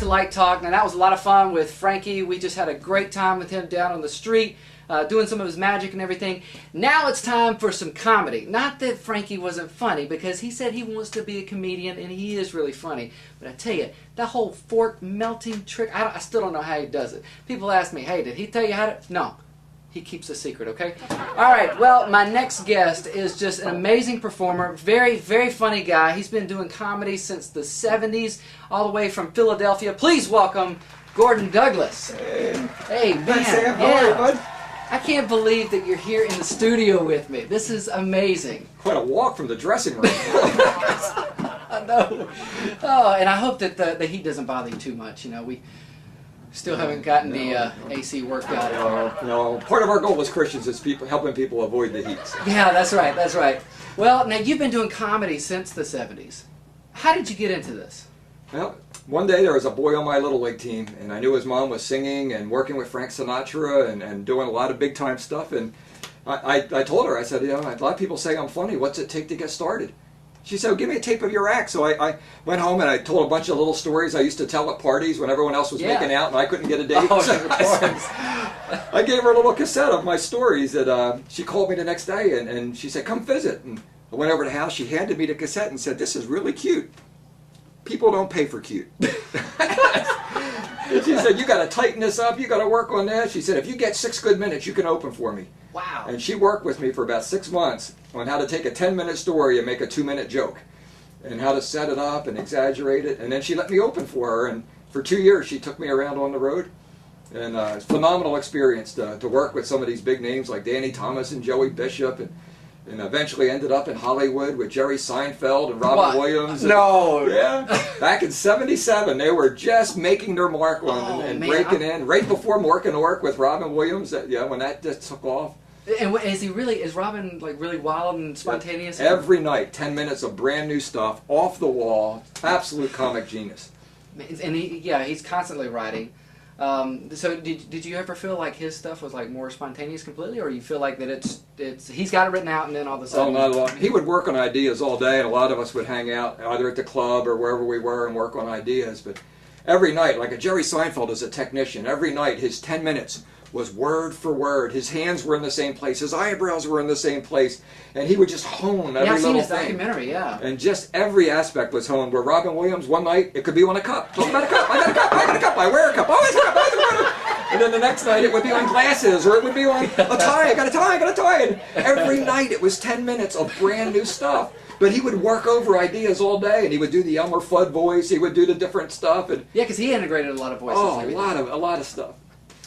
to Light Talk. Now that was a lot of fun with Frankie. We just had a great time with him down on the street, doing some of his magic and everything. Now it's time for some comedy. Not that Frankie wasn't funny, because he said he wants to be a comedian, and he is really funny. But I tell you, that whole fork melting trick, I still don't know how he does it. People ask me, hey, did he tell you how to? No. He keeps a secret, okay? All right, well, my next guest is just an amazing performer, very, very funny guy. He's been doing comedy since the 70s, all the way from Philadelphia. Please welcome Gordon Douglas. Hey man. Thanks, Sam. How are you, bud? I can't believe that you're here in the studio with me. This is amazing. Quite a walk from the dressing room. I know. Oh, and I hope that the heat doesn't bother you too much. You know, we still haven't gotten the AC worked out. No, part of our goal as Christians is helping people avoid the heat. So. Yeah, that's right, that's right. Well, now you've been doing comedy since the 70s. How did you get into this? Well, one day there was a boy on my Little League team, and I knew his mom was singing and working with Frank Sinatra and doing a lot of big-time stuff, and I told her, I said, you know, a lot of people say I'm funny. What's it take to get started? She said, well, give me a tape of your act. So I went home and I told a bunch of little stories I used to tell at parties when everyone else was making out and I couldn't get a date. Oh, so I gave her a little cassette of my stories that she called me the next day and she said, come visit. And I went over to the house, she handed me the cassette and said, this is really cute. People don't pay for cute. She said, you got to tighten this up, you got to work on that. She said, if you get 6 good minutes, you can open for me. Wow. And she worked with me for about 6 months on how to take a 10-minute story and make a 2-minute joke, and how to set it up and exaggerate it. And then she let me open for her, and for 2 years she took me around on the road. And it's a phenomenal experience to work with some of these big names like Danny Thomas and Joey Bishop, and eventually ended up in Hollywood with Jerry Seinfeld and Robin Williams. No. Yeah. Back in '77, they were just making their mark on and breaking in. Right before Mork and Ork with Robin Williams, when that just took off. And is Robin like really wild and spontaneous? Every night, 10 minutes of brand new stuff, off the wall, absolute comic genius. And he's constantly writing. So did you ever feel like his stuff was like more spontaneous completely, or you feel like that it's he's got it written out and then all of a sudden? Oh, not at all. He would work on ideas all day, and a lot of us would hang out either at the club or wherever we were and work on ideas. But every night, like a Jerry Seinfeld is a technician, every night his 10 minutes was word for word. His hands were in the same place, his eyebrows were in the same place, and he would just hone every little thing. Yeah, I've seen his documentary, yeah. And just every aspect was honed. Where Robin Williams, one night, it could be on a cup. Talk about a cup, I got a cup, I got a cup, I wear a cup, always a cup, always a cup. And then the next night it would be on glasses, or it would be on a tie, I got a tie, I got a tie. And every night it was 10 minutes of brand new stuff. But he would work over ideas all day, and he would do the Elmer Fudd voice, he would do the different stuff. And yeah, because he integrated a lot of voices. Oh, a lot of stuff.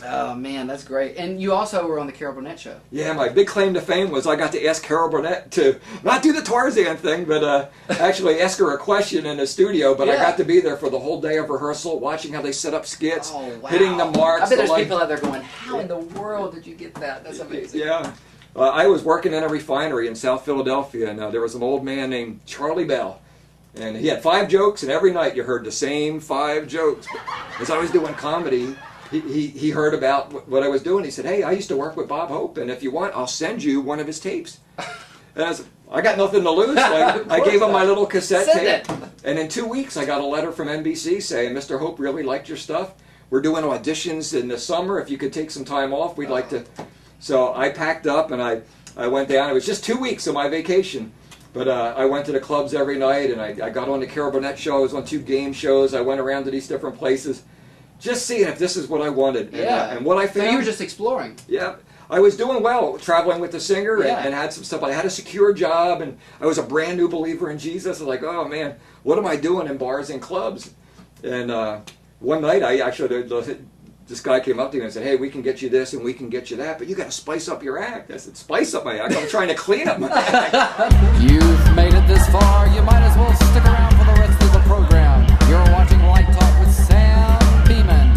Oh man, that's great. And you also were on the Carol Burnette Show. Yeah, my big claim to fame was I got to ask Carol Burnette to not do the Tarzan thing, but actually ask her a question in the studio. But I got to be there for the whole day of rehearsal, watching how they set up skits, hitting the marks. I bet there's people out there going, how in the world did you get that? That's amazing. Yeah. I was working in a refinery in South Philadelphia, and there was an old man named Charlie Bell. And he had 5 jokes, and every night you heard the same 5 jokes. As I was doing comedy, he heard about what I was doing. He said, hey, I used to work with Bob Hope, and if you want, I'll send you one of his tapes. And I got nothing to lose. So I gave him my little cassette tape. And in 2 weeks, I got a letter from NBC saying, Mr. Hope really liked your stuff. We're doing auditions in the summer. If you could take some time off, we'd like to. So I packed up, and I went down. It was just 2 weeks of my vacation. But I went to the clubs every night, and I got on the Carol Burnette Show. I was on 2 game shows. I went around to these different places, just seeing if this is what I wanted. And what I found. So you were just exploring. Yeah. I was doing well, traveling with the singer, and had some stuff. I had a secure job, and I was a brand new believer in Jesus. I was like, oh man, what am I doing in bars and clubs? And one night, this guy came up to me and said, hey, we can get you this and we can get you that, but you got to spice up your act. I said, spice up my act? I'm trying to clean up my act. You've made it this far. You might as well stick around for the rest of the program. You're watching Light Talk with Sam Beeman.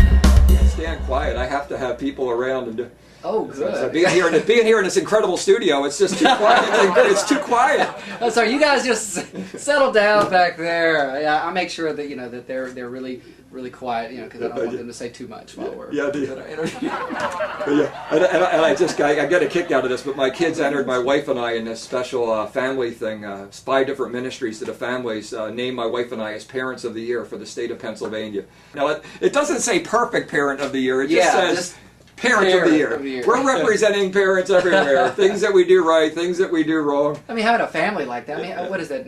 Yeah, stand quiet. I have to have people around. And oh, good. So being here in this incredible studio, it's just too quiet. It's too quiet. Oh, sorry, you guys just settle down back there. Yeah, I make sure that that they're really really quiet, because I don't want them to say too much while we're doing our interview. And I get a kick out of this, but my kids entered my wife and I in this special family thing. 5 different ministries to the families named my wife and I as Parents of the Year for the state of Pennsylvania. Now, it doesn't say perfect Parent of the Year. It just says Parent of the Year. We're representing parents everywhere. Things that we do right, things that we do wrong. I mean, having a family like that, what is that,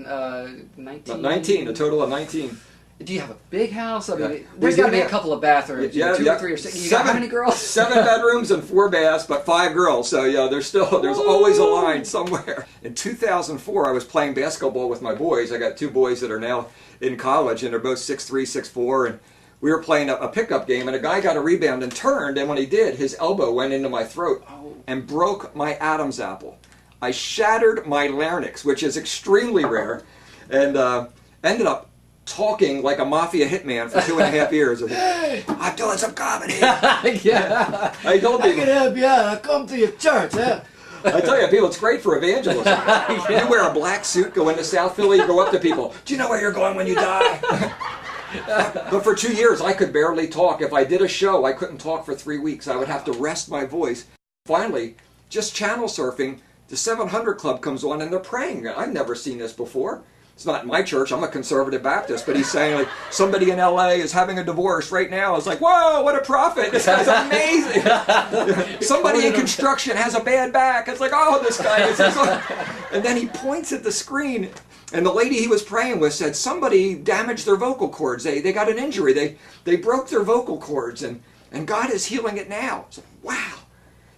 19? 19, a total of 19. Do you have a big house? I mean, there's got to be a couple of bathrooms. 2 or 3 or 6. You got how many girls? 7 bedrooms and 4 baths, but 5 girls. So there's always a line somewhere. In 2004, I was playing basketball with my boys. I got 2 boys that are now in college, and they're both 6'3", 6'4", and we were playing a pickup game, and a guy got a rebound and turned, and when he did, his elbow went into my throat and broke my Adam's apple. I shattered my larynx, which is extremely rare, and ended up talking like a mafia hitman for 2.5 years. I'm doing some comedy. Yeah. I told people, I can help you out. I'll come to your church. Huh? I tell you, people, it's great for evangelism. You wear a black suit, go into South Philly, you go up to people. Do you know where you're going when you die? But for 2 years, I could barely talk. If I did a show, I couldn't talk for 3 weeks. I would have to rest my voice. Finally, just channel surfing, the 700 Club comes on, and they're praying. I've never seen this before. It's not my church. I'm a conservative Baptist. But he's saying, like, somebody in L.A. is having a divorce right now. It's like, whoa, what a prophet. This guy's amazing. Somebody in construction has a bad back. It's like, oh, this guy is... And then he points at the screen. And the lady he was praying with said, somebody damaged their vocal cords. They got an injury. They broke their vocal cords. And God is healing it now. It's like, wow.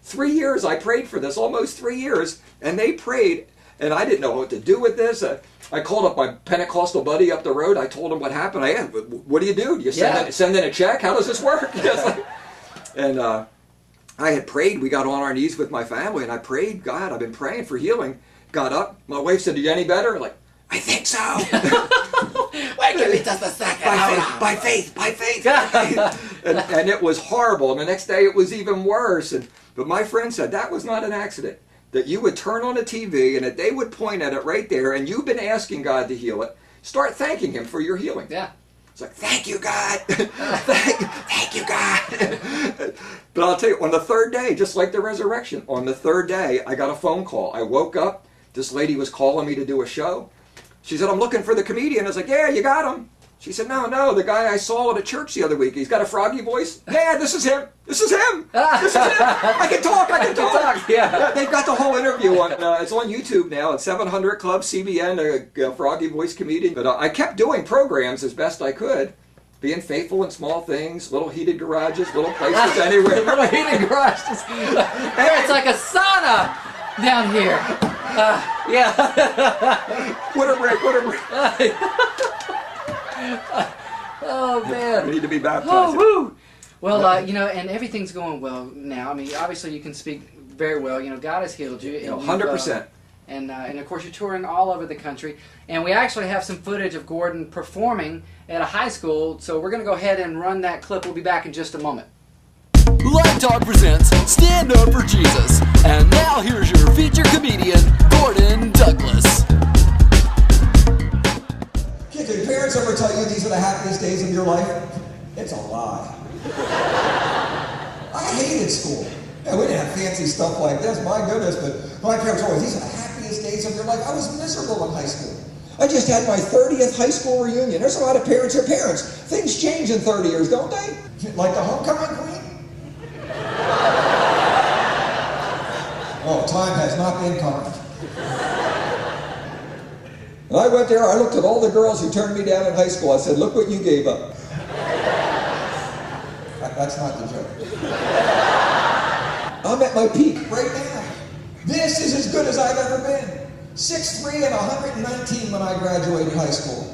3 years I prayed for this, almost 3 years. And they prayed. And I didn't know what to do with this. I called up my Pentecostal buddy up the road. I told him what happened. I asked, what do? Do you send in a check? How does this work? And I had prayed. We got on our knees with my family, and I prayed, God, I've been praying for healing. Got up. My wife said, are you any better? Like, I think so. Wait, give me just a second. By faith. And it was horrible. And the next day it was even worse. But my friend said, that was not an accident. That you would turn on a TV and that they would point at it right there, and you've been asking God to heal it. Start thanking Him for your healing. Yeah. It's like, thank you, God. thank you, God. But I'll tell you, on the 3rd day, just like the resurrection, on the 3rd day, I got a phone call. I woke up. This lady was calling me to do a show. She said, I'm looking for the comedian. I was like, yeah, you got him. She said, no, the guy I saw at a church the other week, he's got a froggy voice. Yeah, this is him. This is him. I can talk. Yeah, they've got the whole interview on. It's on YouTube now. It's 700 Club, CBN, a froggy voice comedian. But I kept doing programs as best I could, being faithful in small things, little heated garages, little places anywhere. Little heated garages. It's like a sauna down here. Yeah. What a break. Oh, man. We need to be baptized. Oh, woo. Well, and everything's going well now. I mean, obviously you can speak very well. God has healed you. 100%. And of course you're touring all over the country. And we actually have some footage of Gordon performing at a high school. So we're going to go ahead and run that clip. We'll be back in just a moment. Live Talk presents Stand Up for Jesus. And now here's your feature comedian, Gordon Douglas. Did parents ever tell you these are the happiest days of your life? It's a lie. I hated school. Yeah, we didn't have fancy stuff like this, my goodness, but my parents always, these are the happiest days of your life. I was miserable in high school. I just had my 30th high school reunion. There's a lot of parents who are parents. Things change in 30 years, don't they? Like the homecoming queen? Oh, time has not been kind. And I went there, I looked at all the girls who turned me down in high school. I said, look what you gave up. That's not the joke. I'm at my peak right now. This is as good as I've ever been. 6'3" and 119 when I graduated high school.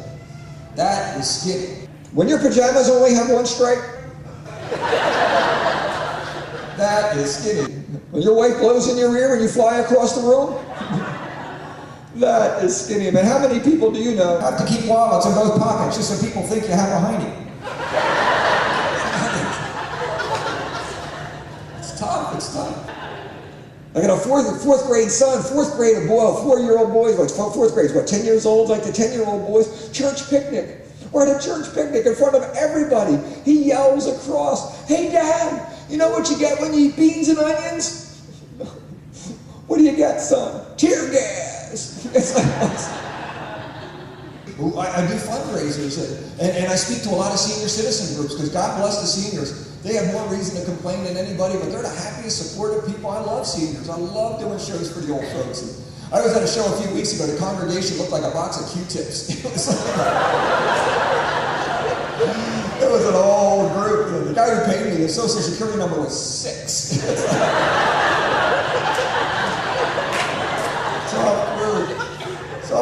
That is skinny. When your pajamas only have one stripe, that is skinny. When your wife blows in your ear and you fly across the room, that is skinny. I mean, how many people do you know have to keep wallets in both pockets just so people think you have a hiney? It's tough. I got a fourth grade son, 4-year-old boys, 10 years old, like the 10-year-old boys, church picnic. We're at a church picnic in front of everybody. He yells across, "Hey, Dad, you know what you get when you eat beans and onions? What do you get, son? Tear gas." It's like, I do fundraisers, and I speak to a lot of senior citizen groups, because God bless the seniors. They have more reason to complain than anybody, but they're the happiest, supportive people. I love seniors. I love doing shows for the old folks. And I was at a show a few weeks ago. The congregation looked like a box of Q-tips. It was an old group. And the guy who paid me, his social security number was 6. So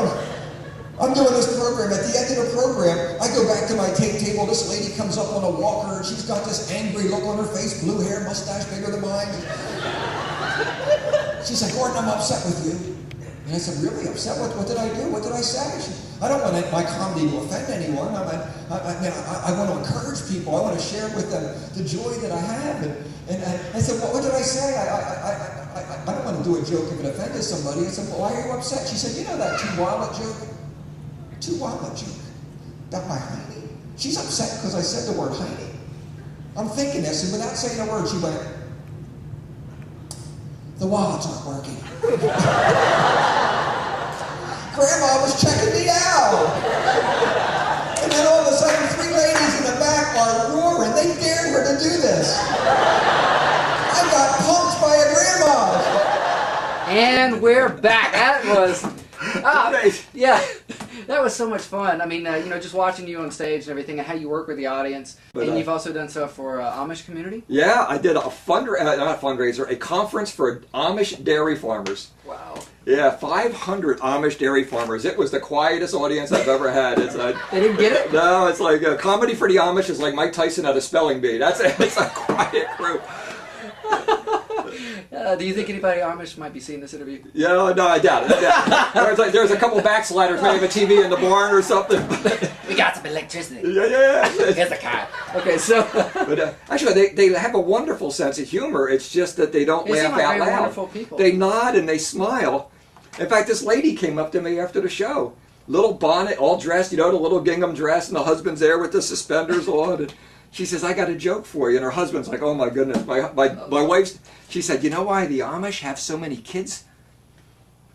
I'm doing this program. At the end of the program, I go back to my tape table. This lady comes up on a walker, and she's got this angry look on her face, blue hair, mustache bigger than mine. She's like, "Gordon, I'm upset with you." And I said, "Really upset? What did I do? What did I say?" I don't want my comedy to offend anyone. I want to encourage people. I want to share with them the joy that I have. And I said, "What did I say? I don't want to do a joke if it offended somebody." I said, "Well, why are you upset?" She said, "You know that two-wallet joke? Two-wallet joke about my hiney? She's upset because I said the word hiney." I'm thinking this, and without saying a word, she went, "The wallets aren't working." Grandma was checking me out. And then all of a sudden, 3 ladies in the back are roaring. They dared her to do this. I got punked by a grandma. And we're back. That was, yeah, that was so much fun. I mean, just watching you on stage and everything, and how you work with the audience. And you've also done stuff for Amish community. Yeah, I did not a fundraiser, a conference for Amish dairy farmers. Wow. Yeah, 500 Amish dairy farmers. It was the quietest audience I've ever had. They didn't get it? No, it's like comedy for the Amish is like Mike Tyson at a spelling bee. It's a quiet group. Do you think anybody Amish might be seeing this interview? Yeah, no, I doubt it. There's a couple backsliders, maybe a TV in the barn or something. We got some electricity. Yeah. Here's a car. Okay, so. But actually, they have a wonderful sense of humor. It's just that they don't laugh out loud. Wonderful people. They nod and they smile. In fact, this lady came up to me after the show. Little bonnet, all dressed, the little gingham dress, and the husband's there with the suspenders on. And she says, "I got a joke for you." And her husband's like, "Oh my goodness." My wife's, she said, "You know why the Amish have so many kids?"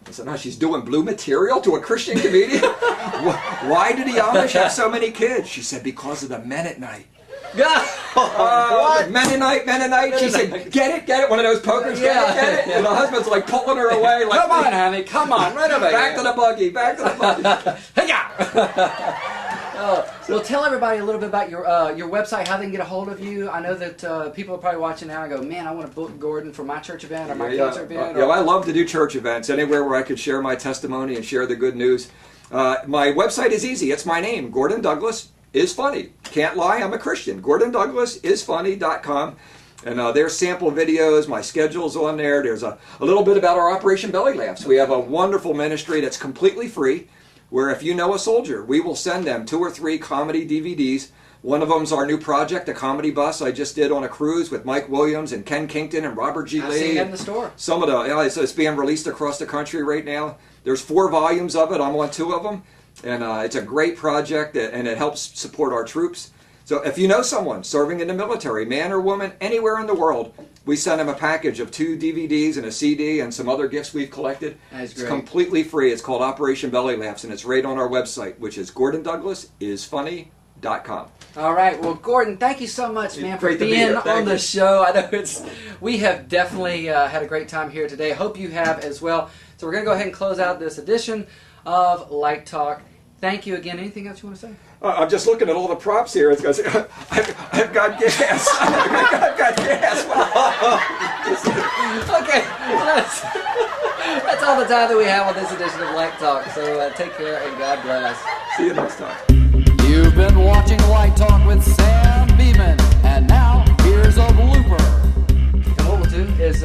I said, "No, she's doing blue material to a Christian comedian?" "Why do the Amish have so many kids?" She said, "Because of the men at night." What? Mennonite. She said, "Get it? One of those pokers, get it? And the husband's like pulling her away. Like, "Come on, honey, come on, right over back here. to the buggy. Well, tell everybody a little bit about your website, how they can get a hold of you. I know that people are probably watching now and go, "Man, I want to book Gordon for my church event or my cancer event." I love to do church events, anywhere where I could share my testimony and share the good news. My website is easy. It's my name, Gordon Douglas is funny. Can't lie, I'm a Christian. GordonDouglasIsfunny.com. And there's sample videos, my schedule's on there. There's a little bit about our Operation Belly Laughs. We have a wonderful ministry that's completely free, where if you know a soldier, we will send them 2 or 3 comedy DVDs. One of them's our new project, a comedy bus I just did on a cruise with Mike Williams and Ken Kinkton and Robert G. Lee. I've seen it in the store. Some of it's being released across the country right now. There's 4 volumes of it. I'm on 2 of them. And it's a great project, and it helps support our troops. So if you know someone serving in the military, man or woman, anywhere in the world, we send them a package of 2 DVDs and a CD and some other gifts we've collected. That's great. It's completely free. It's called Operation Belly Laughs, and it's right on our website, which is GordonDouglasIsfunny.com. All right. Well, Gordon, thank you so much, man, for being on the show. I know we have definitely had a great time here today. Hope you have as well. So we're going to go ahead and close out this edition of Light Talk. Thank you again. Anything else you want to say? I'm just looking at all the props here. I've got gas. I've got gas. Okay. That's all the time that we have on this edition of Light Talk. So take care and God bless. See you next time. You've been watching Light Talk with Sam Beeman. And now, here's a blooper. And what we'll do is,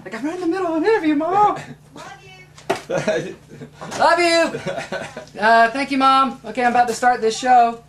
like, I'm right in the middle of an interview, Mom. Love you. Thank you, Mom. Okay, I'm about to start this show.